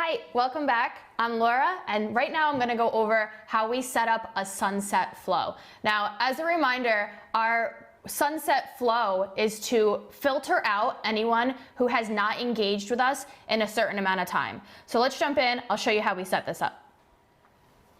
Hi, welcome back. I'm Laura, and right now I'm going to go over how we set up a sunset flow. Now, as a reminder, our sunset flow is to filter out anyone who has not engaged with us in a certain amount of time. So let's jump in. I'll show you how we set this up.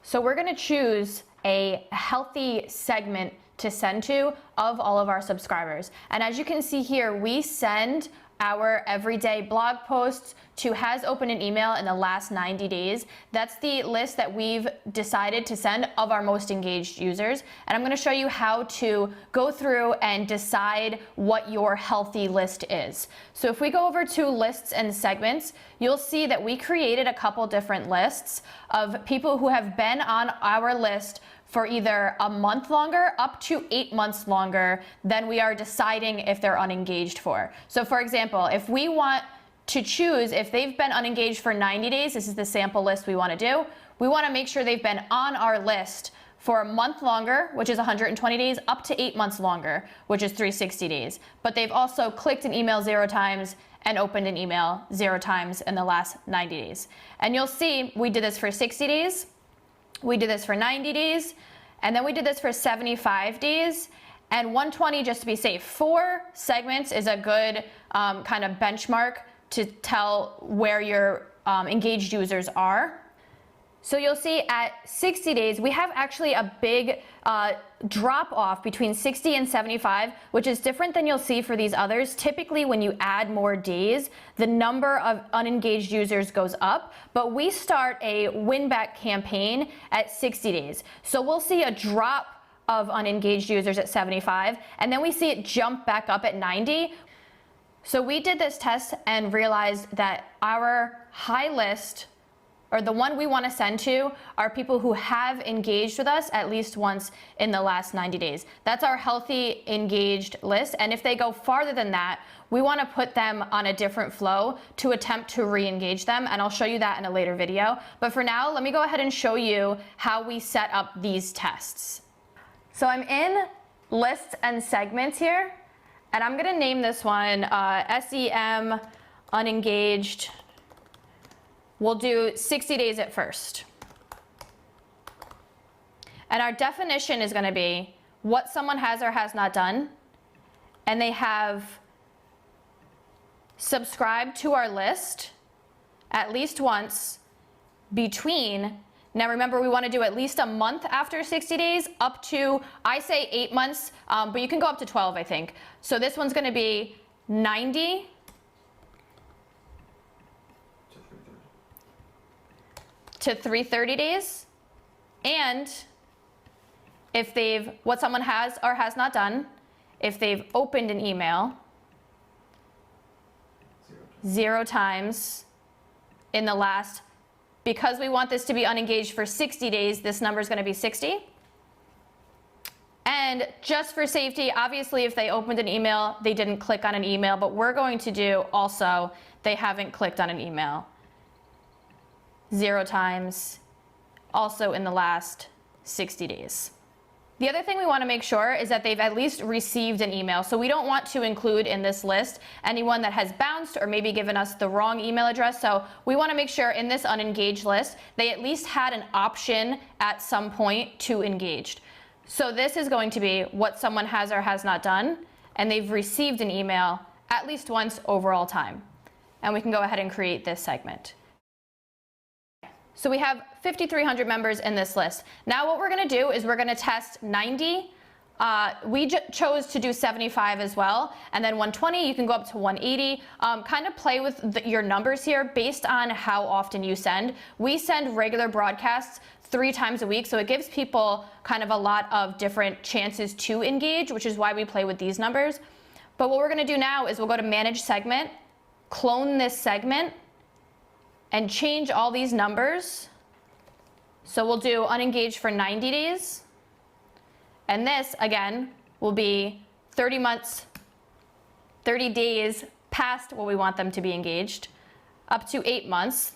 So we're going to choose a healthy segment to send to of all of our subscribers. And as you can see here, we send our everyday blog posts to has opened an email in the last 90 days. That's the list that we've decided to send of our most engaged users. And I'm going to show you how to go through and decide what your healthy list is. So if we go over to lists and segments, you'll see that we created a couple different lists of people who have been on our list for either a month longer up to 8 months longer than we are deciding if they're unengaged for. So for example, if we want to choose if they've been unengaged for 90 days, this is the sample list we want to do, we want to make sure they've been on our list for a month longer, which is 120 days, up to 8 months longer, which is 360 days. But they've also clicked an email 0 times and opened an email 0 times in the last 90 days. And you'll see we did this for 60 days. We did this for 90 days, and then we did this for 75 days, and 120 just to be safe. 4 segments is a good kind of benchmark to tell where your engaged users are. So you'll see at 60 days, we have actually a big drop off between 60 and 75, which is different than you'll see for these others. Typically, when you add more days, the number of unengaged users goes up, but we start a win-back campaign at 60 days. So we'll see a drop of unengaged users at 75, and then we see it jump back up at 90. So we did this test and realized that our high list, or the one we want to send to, are people who have engaged with us at least once in the last 90 days. That's our healthy engaged list. And if they go farther than that, we want to put them on a different flow to attempt to re-engage them. And I'll show you that in a later video. But for now, let me go ahead and show you how we set up these tests. So I'm in lists and segments here, and I'm going to name this one SEM unengaged. We'll do 60 days at first. And our definition is going to be what someone has or has not done, and they have subscribed to our list at least once between, now remember we want to do at least a month after 60 days up to, I say 8 months, but you can go up to 12, I think. So this one's going to be 90 to 330 days, and if they've, what someone has or has not done, if they've opened an email 0 times in the last, because we want this to be unengaged for 60 days, this number is going to be 60. And just for safety, obviously if they opened an email, they didn't click on an email, but we're going to do also, they haven't clicked on an email 0 times, also in the last 60 days. The other thing we want to make sure is that they've at least received an email. So we don't want to include in this list anyone that has bounced or maybe given us the wrong email address. So we want to make sure in this unengaged list, they at least had an option at some point to engaged. So this is going to be what someone has or has not done, and they've received an email at least once overall time. And we can go ahead and create this segment. So we have 5,300 members in this list. Now what we're going to do is we're going to test 90. We chose to do 75 as well, and then 120, you can go up to 180. Kind of play with your numbers here based on how often you send. We send regular broadcasts 3 times a week, so it gives people kind of a lot of different chances to engage, which is why we play with these numbers. But what we're going to do now is we'll go to Manage Segment, clone this segment, and change all these numbers. So we'll do unengaged for 90 days. And this, again, will be 30 months, 30 days past what we want them to be engaged, up to 8 months.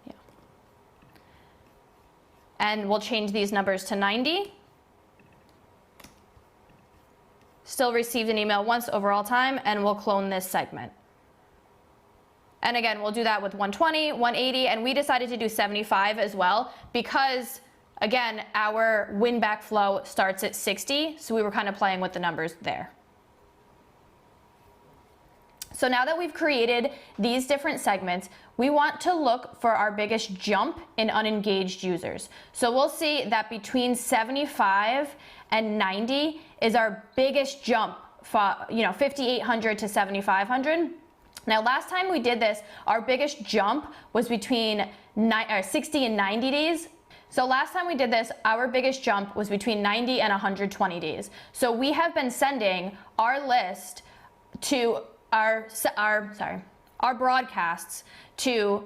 Yeah. And we'll change these numbers to 90. Still received an email once overall time, and we'll clone this segment. And again, we'll do that with 120, 180, and we decided to do 75 as well because, again, our win back flow starts at 60, so we were kind of playing with the numbers there. So now that we've created these different segments, we want to look for our biggest jump in unengaged users. So we'll see that between 75 and 90 is our biggest jump, 5,800 to 7,500. Now, last time we did this, our biggest jump was between 60 and 90 days. So last time we did this, our biggest jump was between 90 and 120 days. So we have been sending our list to our broadcasts to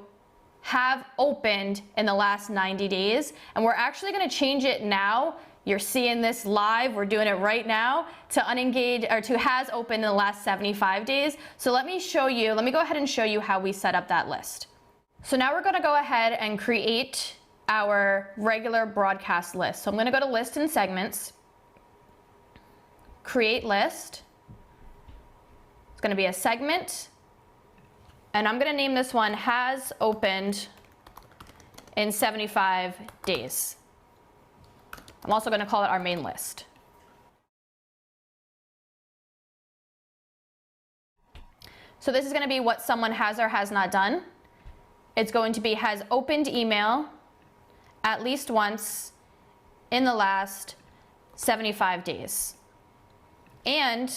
have opened in the last 90 days. And we're actually going to change it now. You're seeing this live. We're doing it right now to unengaged or to has opened in the last 75 days. So let me go ahead and show you how we set up that list. So now we're going to go ahead and create our regular broadcast list. So I'm going to go to list and segments, create list. It's going to be a segment, and I'm going to name this one has opened in 75 days. I'm also going to call it our main list. So this is going to be what someone has or has not done. It's going to be has opened email at least once in the last 75 days. And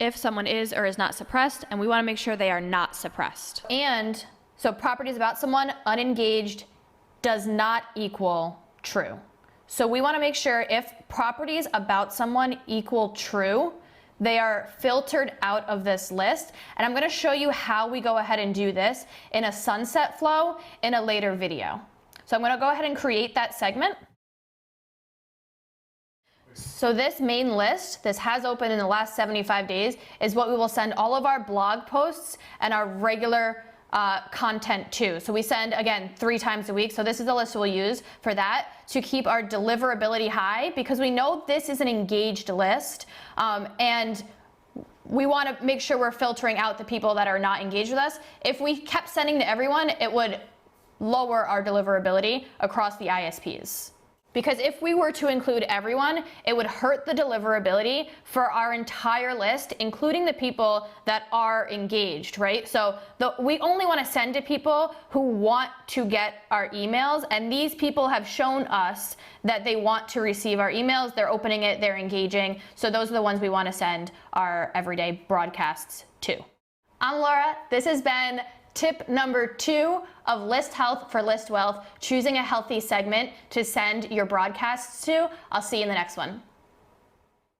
if someone is or is not suppressed, and we want to make sure they are not suppressed. And so properties about someone unengaged does not equal true. So we want to make sure if properties about someone equal true, they are filtered out of this list. And I'm going to show you how we go ahead and do this in a sunset flow in a later video. So I'm going to go ahead and create that segment. So this main list, this has opened in the last 75 days, is what we will send all of our blog posts and our regular content to. So we send, again, 3 times a week. So this is the list we'll use for that to keep our deliverability high, because we know this is an engaged list, and we want to make sure we're filtering out the people that are not engaged with us. If we kept sending to everyone, it would lower our deliverability across the ISPs. Because if we were to include everyone, it would hurt the deliverability for our entire list, including the people that are engaged, right? So we only want to send to people who want to get our emails, and these people have shown us that they want to receive our emails, they're opening it, they're engaging. So those are the ones we want to send our everyday broadcasts to. I'm Laura. This has been tip number 2 of List Health for List Wealth, choosing a healthy segment to send your broadcasts to. I'll see you in the next one.